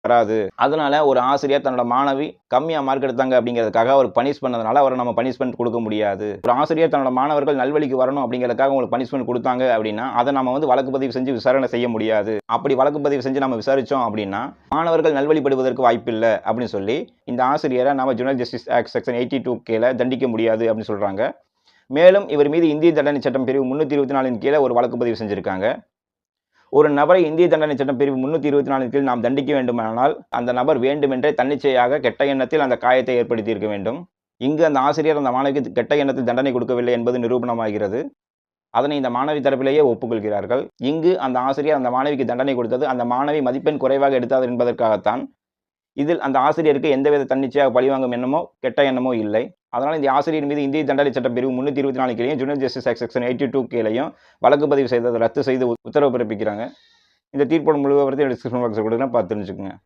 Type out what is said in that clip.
வராது. அதனால ஒரு ஆசிரியர் தன்னோட மாணவி கம்மியா மார்க் எடுத்தாங்க அப்படிங்கிறதுக்காக அவர் பனிஷ் பண்ணதுனால அவரை நம்ம பனிஷ்மென்ட் கொடுக்க முடியாது. ஒரு ஆசிரியர் தன்னோட மாணவர்கள் நல்வழிக்கு வரணும் அப்படிங்கிறதுக்காக உங்களுக்கு பனிஷ்மென்ட் கொடுத்தாங்க அப்படின்னா அதை நம்ம வந்து வழக்கு பதிவு செஞ்சு விசாரணை செய்ய முடியாது. அப்படி வழக்கு பதிவு செஞ்சு நம்ம விசாரிச்சோம் அப்படின்னா மாணவர்கள் நல்வழிப்படுவதற்கு வாய்ப்பில்லை அப்படின்னு சொல்லி இந்த ஆசிரியரை நம்ம ஜுவனல் ஜஸ்டிஸ் ஆக்ட் செக்ஷன் 82 கீழே தண்டிக்க முடியாது அப்படின்னு சொல்றாங்க. மேலும் இவர் மீது இந்திய தண்டனை சட்டம் பிரிவு 324 கீழே ஒரு வழக்கு பதிவு செஞ்சிருக்காங்க. ஒரு நபரை இந்திய தண்டனை சட்டம் பிரிவு 324 கீழ் நாம் தண்டிக்க வேண்டுமானால் அந்த நபர் வேண்டுமென்றே தன்னிச்சையாக கெட்ட எண்ணத்தில் அந்த காயத்தை ஏற்படுத்தி இருக்க வேண்டும். இங்கு அந்த ஆசிரியர் அந்த மாணவிக்கு கெட்ட எண்ணத்தில் தண்டனை கொடுக்கவில்லை என்பது நிரூபணமாகிறது. அதனை இந்த மாணவி தரப்பிலேயே ஒப்புக்கொள்கிறார்கள். இங்கு அந்த ஆசிரியர் அந்த மாணவிக்கு தண்டனை கொடுத்தது அந்த மாணவி மதிப்பெண் குறைவாக எடுத்தார் என்பதற்காகத்தான். இதில் அந்த ஆசிரியருக்கு எந்தவித தன்னிச்சையாக பழிவாங்கும் எண்ணமோ கெட்ட எண்ணமோ இல்லை. அதனால் இந்த ஆசிரியர் மீது இந்திய தண்டனை சட்டம் பிரிவு 324 கீழையும் ஜுவனல் ஜஸ்டிஸ் ஆக்ட் செக்ஷன் 82 கீழையும் வழக்கு பதிவு செய்ததை ரத்து செய்து உத்தரவு பிறப்பிக்கிறாங்க. இந்த தீர்ப்போட முழு விவரத்தை டிஸ்கிரிப்ஷன் பாக்ஸில் கொடுக்குறேன், பார்த்து தெரிஞ்சுக்கோங்க.